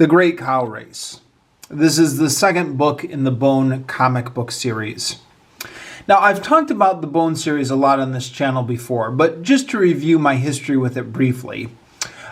The Great Cow Race. This is the second book in the Bone comic book series. Now, I've talked about the Bone series a lot on this channel before, but just to review my history with it briefly.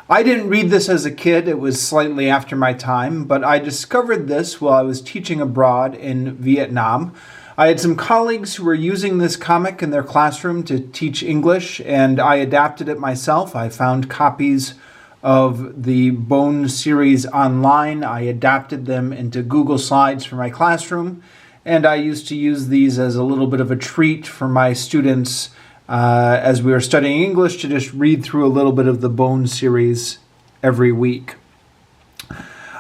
I didn't read this as a kid, it was slightly after my time, but I discovered this while I was teaching abroad in Vietnam. I had some colleagues who were using this comic in their classroom to teach English, and I adapted it myself. I found copies of the Bone series online. I adapted them into Google Slides for my classroom, and I used to use these as a little bit of a treat for my students as we were studying English, to just read through a little bit of the Bone series every week.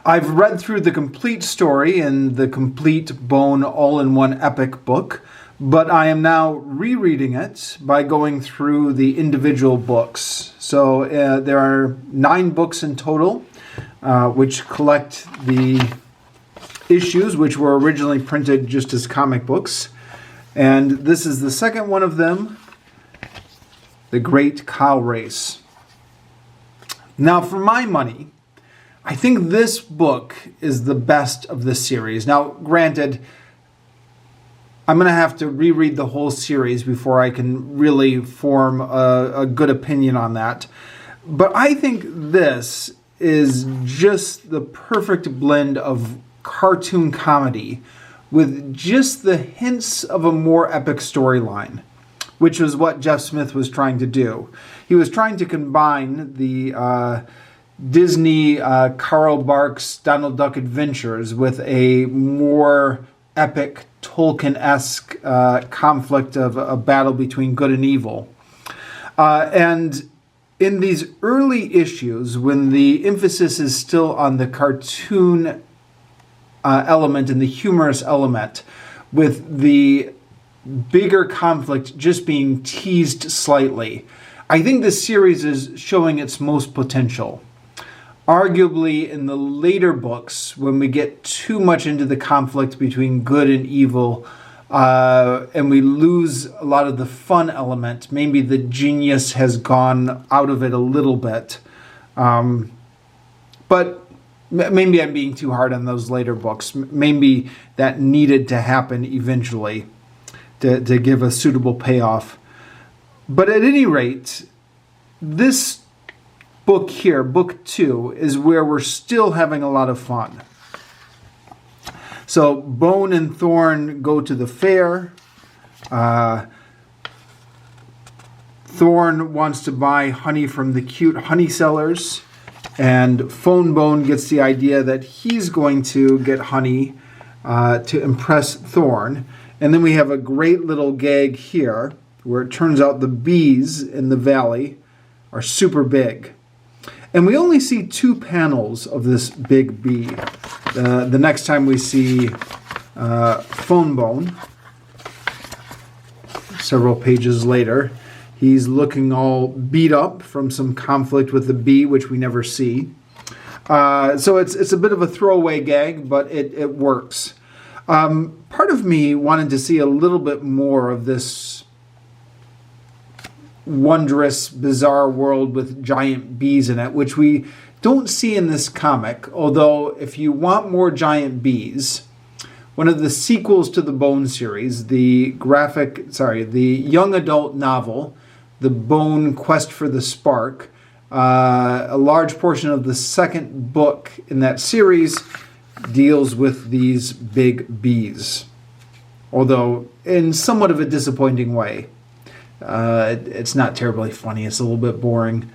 I've read through the complete story in the Complete Bone All-in-One Epic book, but I am now rereading it by going through the individual books. So there are 9 books in total, which collect the issues which were originally printed just as comic books. And this is the second one of them, The Great Cow Race. Now, for my money, I think this book is the best of the series. Now, granted, I'm going to have to reread the whole series before I can really form a good opinion on that. But I think this is just the perfect blend of cartoon comedy with just the hints of a more epic storyline, which was what Jeff Smith was trying to do. He was trying to combine the Disney Carl Barks Donald Duck Adventures with a more epic Tolkien-esque conflict of a battle between good and evil. And in these early issues, when the emphasis is still on the cartoon element and the humorous element, with the bigger conflict just being teased slightly, I think this series is showing its most potential. Arguably, in the later books, when we get too much into the conflict between good and evil, and we lose a lot of the fun element, maybe the genius has gone out of it a little bit. But maybe I'm being too hard on those later books. Maybe that needed to happen eventually to give a suitable payoff. But at any rate, this book here, book 2, is where we're still having a lot of fun. So Bone and Thorn go to the fair. Thorn wants to buy honey from the cute honey sellers, and Phone Bone gets the idea that he's going to get honey to impress Thorn. And then we have a great little gag here where it turns out the bees in the valley are super big. And we only see 2 panels of this big bee. The next time we see Phone Bone, several pages later, he's looking all beat up from some conflict with the bee, which we never see. So it's a bit of a throwaway gag, but it works. Part of me wanted to see a little bit more of this wondrous, bizarre world with giant bees in it, which we don't see in this comic. Although, if you want more giant bees, one of the sequels to the Bone series, the young adult novel, The Bone Quest for the Spark, a large portion of the second book in that series deals with these big bees. Although, in somewhat of a disappointing way. It's not terribly funny. It's a little bit boring.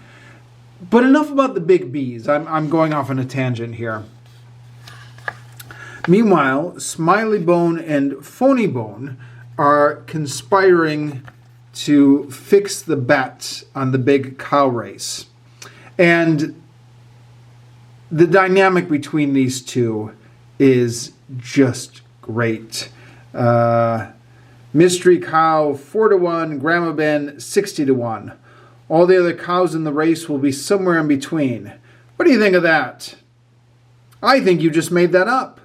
But enough about the big bees. I'm going off on a tangent here. Meanwhile, Smiley Bone and Phony Bone are conspiring to fix the bet on the big cow race. And the dynamic between these two is just great. Mystery Cow 4-1, Grandma Ben 60-1. All the other cows in the race will be somewhere in between. What do you think of that? I think you just made that up.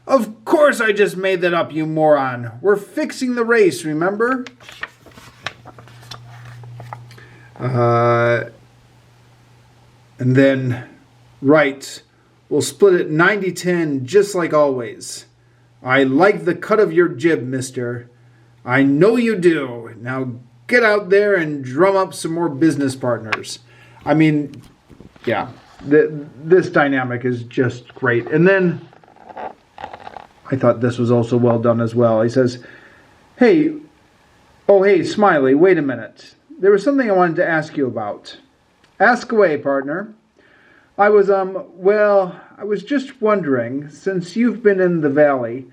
Of course I just made that up, you moron. We're fixing the race, remember? And then, right, We'll split it 90-10 just like always. I like the cut of your jib, mister. I know you do. Now get out there and drum up some more business partners. I mean, yeah, this dynamic is just great. And then I thought this was also well done as well. He says, hey, Smiley, wait a minute. There was something I wanted to ask you about. Ask away, partner. I was just wondering, since you've been in the valley,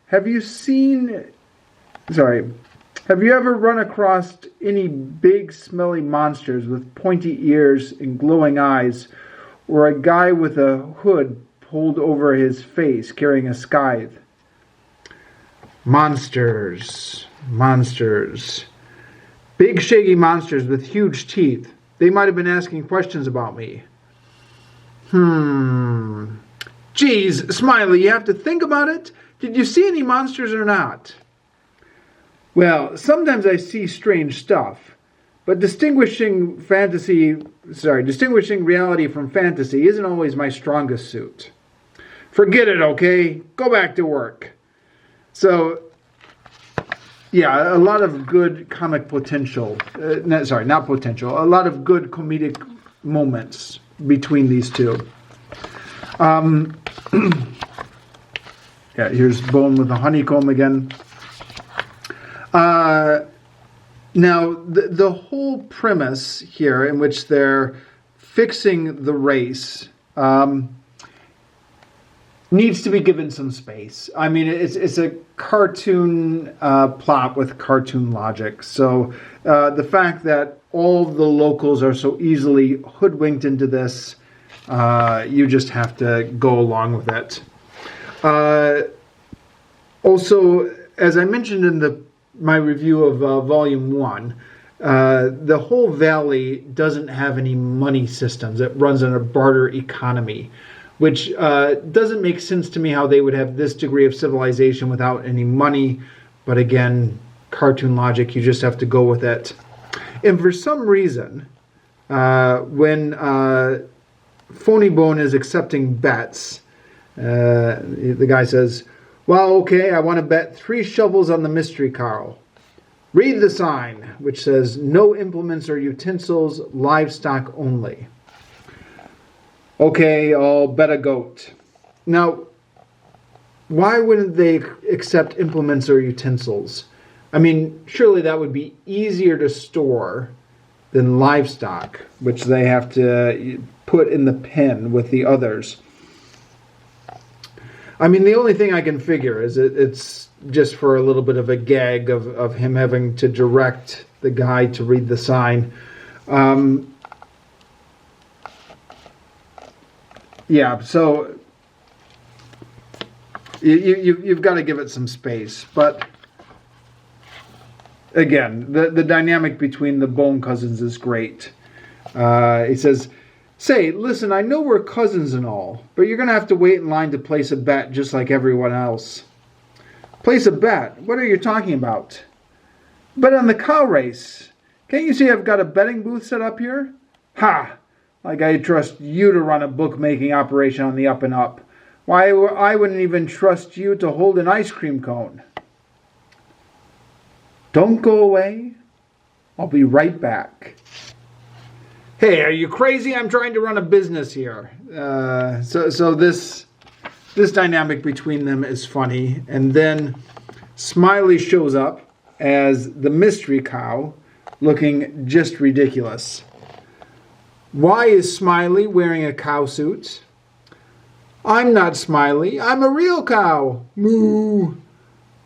have you ever run across any big smelly monsters with pointy ears and glowing eyes, or a guy with a hood pulled over his face carrying a scythe? Monsters. Big shaggy monsters with huge teeth. They might have been asking questions about me. Geez, Smiley, you have to think about it. Did you see any monsters or not? Well, sometimes I see strange stuff, but distinguishing reality from fantasy isn't always my strongest suit. Forget it, okay? Go back to work. So, yeah, a lot of good comic potential. Not potential. A lot of good comedic moments between these two. Yeah, here's Bone with the honeycomb again. Now, the whole premise here in which they're fixing the race needs to be given some space. I mean, it's a cartoon plot with cartoon logic. So the fact that all the locals are so easily hoodwinked into this, you just have to go along with it. Also, as I mentioned in my review of Volume 1, the whole valley doesn't have any money systems. It runs on a barter economy, which doesn't make sense to me how they would have this degree of civilization without any money. But again, cartoon logic, you just have to go with it. And for some reason, when Phony Bone is accepting bets, the guy says, well, okay, I want to bet 3 shovels on the mystery cow. Read the sign, which says, no implements or utensils, livestock only. Okay, I'll bet a goat. Now, why wouldn't they accept implements or utensils? I mean, surely that would be easier to store than livestock, which they have to put in the pen with the others. I mean, the only thing I can figure is it's just for a little bit of a gag of him having to direct the guy to read the sign. Yeah, so you've got to give it some space. But again, the dynamic between the Bone cousins is great. He says, say, listen, I know we're cousins and all, but you're going to have to wait in line to place a bet just like everyone else. Place a bet? What are you talking about? Bet on the cow race. Can't you see I've got a betting booth set up here? Ha! Like I trust you to run a bookmaking operation on the up and up. Why, I wouldn't even trust you to hold an ice cream cone. Don't go away. I'll be right back. Hey, are you crazy? I'm trying to run a business here. So this dynamic between them is funny. And then Smiley shows up as the mystery cow, looking just ridiculous. Why is Smiley wearing a cow suit? I'm not Smiley. I'm a real cow. Moo.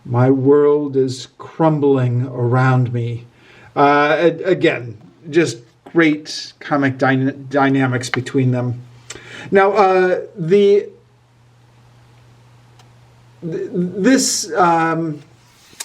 My world is crumbling around me. Again, just great comic dynamics between them. Now, this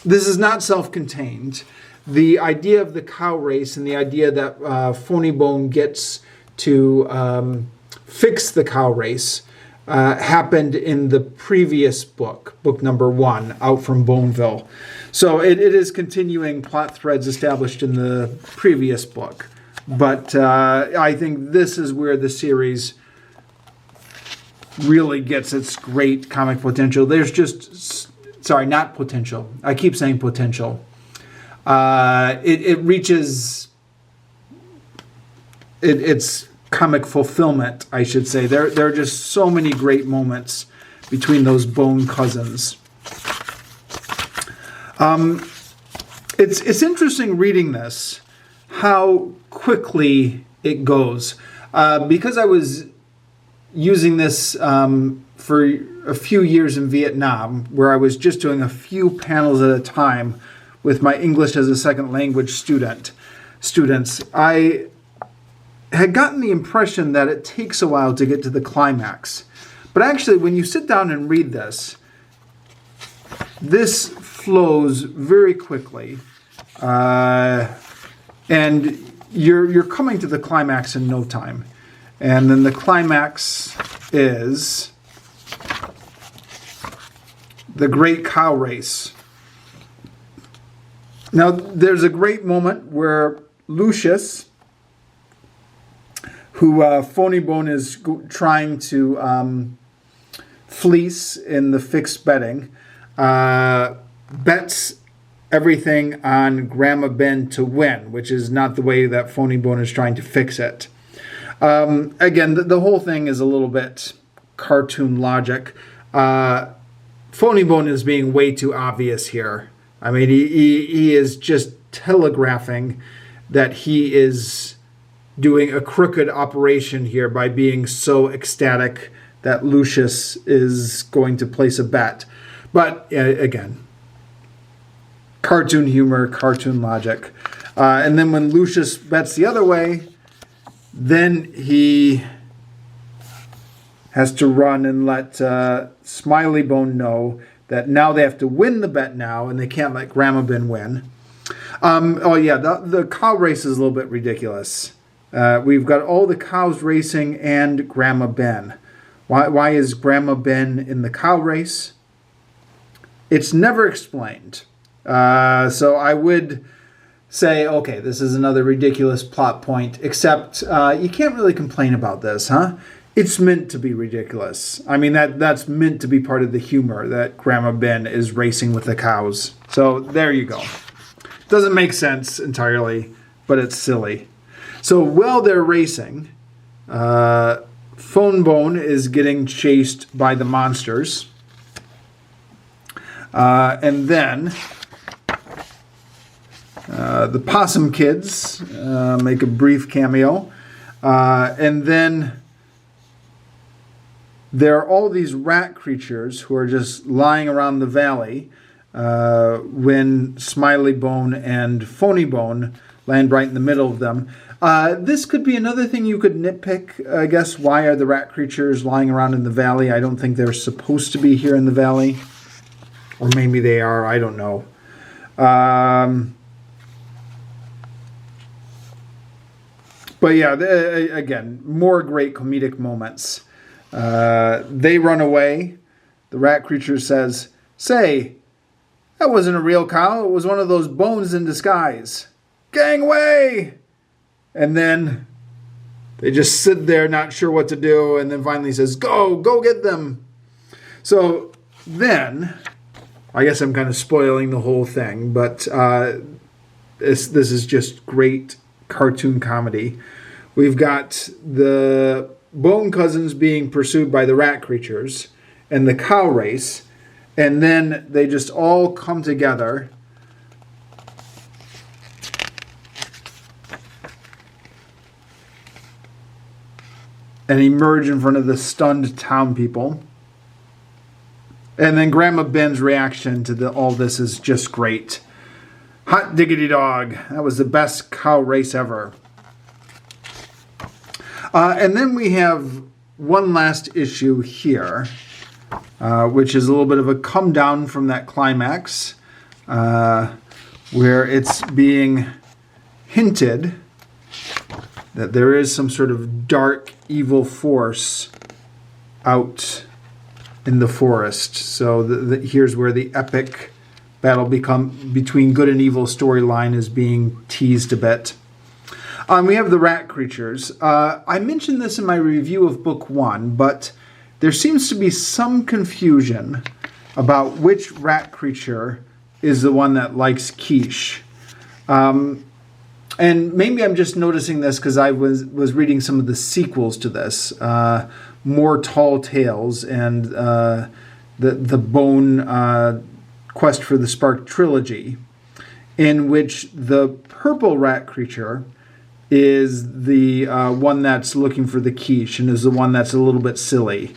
is not self-contained. The idea of the cow race and the idea that Phony Bone gets to fix the cow race happened in the previous book number 1, Out from Boneville. So it is continuing plot threads established in the previous book. But I think this is where the series really gets its great comic potential. There's just, sorry, not potential. I keep saying potential. It reaches its comic fulfillment, I should say. There are just so many great moments between those Bone cousins. It's interesting reading this, how quickly it goes. Because I was using this for a few years in Vietnam, where I was just doing a few panels at a time with my English as a second language students, I had gotten the impression that it takes a while to get to the climax. But actually, when you sit down and read this flows very quickly, and you're coming to the climax in no time. And then the climax is the great cow race. Now, there's a great moment where Lucius, who Phony Bone is trying to fleece in the fixed betting, bets everything on Grandma Ben to win, which is not the way that Phony Bone is trying to fix it. Again, the whole thing is a little bit cartoon logic. Phony Bone is being way too obvious here. I mean, he is just telegraphing that he is doing a crooked operation here by being so ecstatic that Lucius is going to place a bet. But again, cartoon humor, cartoon logic. And then when Lucius bets the other way, then he has to run and let Smiley Bone know that now they have to win the bet now, and they can't let Grandma Ben win. The cow race is a little bit ridiculous. We've got all the cows racing and Grandma Ben. Why is Grandma Ben in the cow race? It's never explained. So I would say, okay, this is another ridiculous plot point, except you can't really complain about this, huh? It's meant to be ridiculous. I mean, that's meant to be part of the humor, that Grandma Ben is racing with the cows. So there you go. Doesn't make sense entirely, but it's silly. So while they're racing, Phone Bone is getting chased by the monsters. And then the Possum Kids make a brief cameo. And then there are all these rat creatures who are just lying around the valley when Smiley Bone and Phony Bone land right in the middle of them. This could be another thing you could nitpick, I guess. Why are the rat creatures lying around in the valley? I don't think they're supposed to be here in the valley. Or maybe they are, I don't know. But yeah, again, more great comedic moments. They run away. The rat creature says, "Say, that wasn't a real cow. It was one of those bones in disguise. Gang away!" And then they just sit there not sure what to do. And then finally says, go get them. So then, I guess I'm kind of spoiling the whole thing, but this is just great cartoon comedy. We've got the Bone cousins being pursued by the rat creatures and the cow race, and then they just all come together and emerge in front of the stunned town people. And then Grandma Ben's reaction to all this is just great. Hot diggity dog. That was the best cow race ever. And then we have one last issue here, which is a little bit of a come down from that climax, where it's being hinted that there is some sort of dark, evil force out in the forest. So here's where the epic battle between good and evil storyline is being teased a bit. We have the rat creatures. I mentioned this in my review of book 1, but there seems to be some confusion about which rat creature is the one that likes quiche. And maybe I'm just noticing this because I was reading some of the sequels to this, More Tall Tales and the Bone Quest for the Spark trilogy, in which the purple rat creature is the one that's looking for the quiche and is the one that's a little bit silly.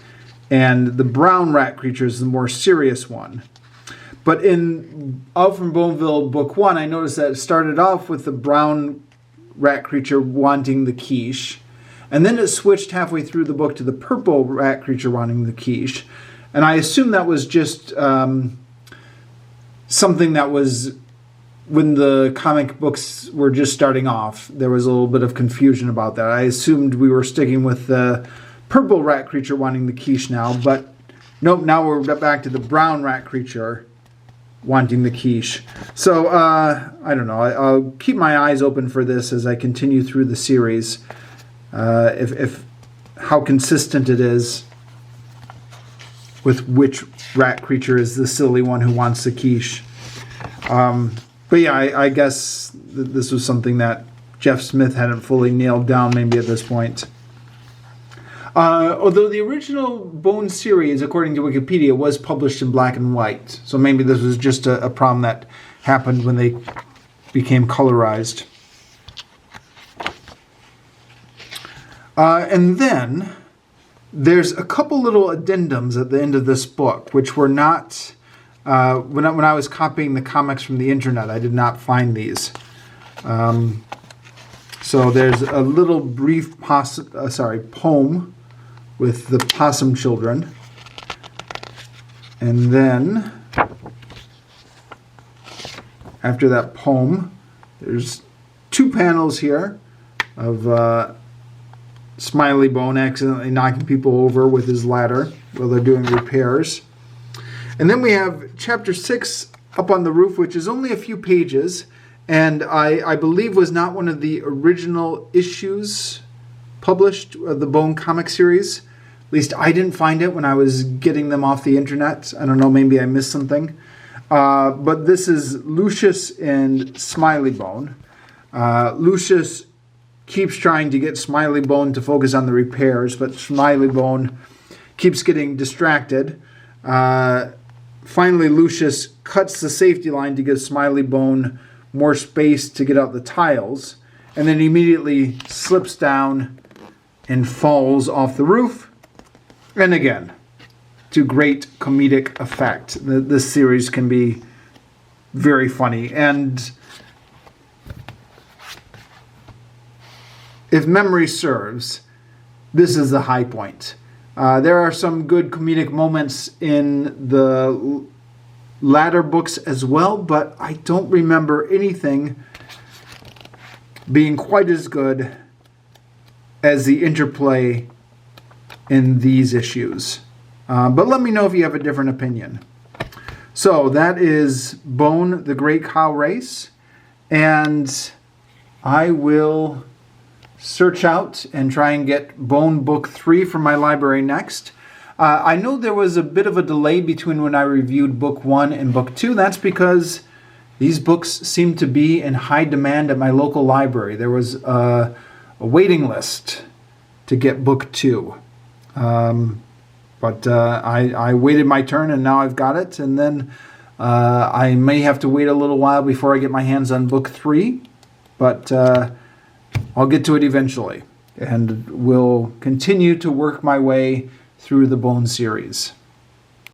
And the brown rat creature is the more serious one. But in Out from Boneville Book 1, I noticed that it started off with the brown rat creature wanting the quiche. And then it switched halfway through the book to the purple rat creature wanting the quiche. And I assume that was just something that was, when the comic books were just starting off, there was a little bit of confusion about that. I assumed we were sticking with the purple rat creature wanting the quiche now. But nope, now we're back to the brown rat creature wanting the quiche. So, I don't know. I'll keep my eyes open for this as I continue through the series. If how consistent it is with which rat creature is the silly one who wants the quiche. But yeah, I guess this was something that Jeff Smith hadn't fully nailed down maybe at this point. Although the original Bone series, according to Wikipedia, was published in black and white. So maybe this was just a problem that happened when they became colorized. And then there's a couple little addendums at the end of this book, which were not, when I was copying the comics from the internet, I did not find these. So there's a little brief poem with the possum children. And then, after that poem, there's two panels here of Smiley Bone accidentally knocking people over with his ladder while they're doing repairs. And then we have chapter 6 up on the roof, which is only a few pages, and I believe was not one of the original issues published of the Bone comic series. At least I didn't find it when I was getting them off the internet. I don't know, maybe I missed something. But this is Lucius and Smiley Bone. Lucius keeps trying to get Smiley Bone to focus on the repairs, but Smiley Bone keeps getting distracted. Finally, Lucius cuts the safety line to give Smiley Bone more space to get out the tiles, and then immediately slips down and falls off the roof. And again, to great comedic effect. This series can be very funny. And if memory serves, this is the high point. There are some good comedic moments in the latter books as well, but I don't remember anything being quite as good as the interplay in these issues. But let me know if you have a different opinion. So that is Bone, the Great Cow Race, and I will search out and try and get Bone Book 3 from my library next. I know there was a bit of a delay between when I reviewed Book 1 and Book 2. That's because these books seem to be in high demand at my local library. There was a waiting list to get Book 2. But I waited my turn, and now I've got it. And then I may have to wait a little while before I get my hands on Book 3. But I'll get to it eventually. And will continue to work my way through the Bone series.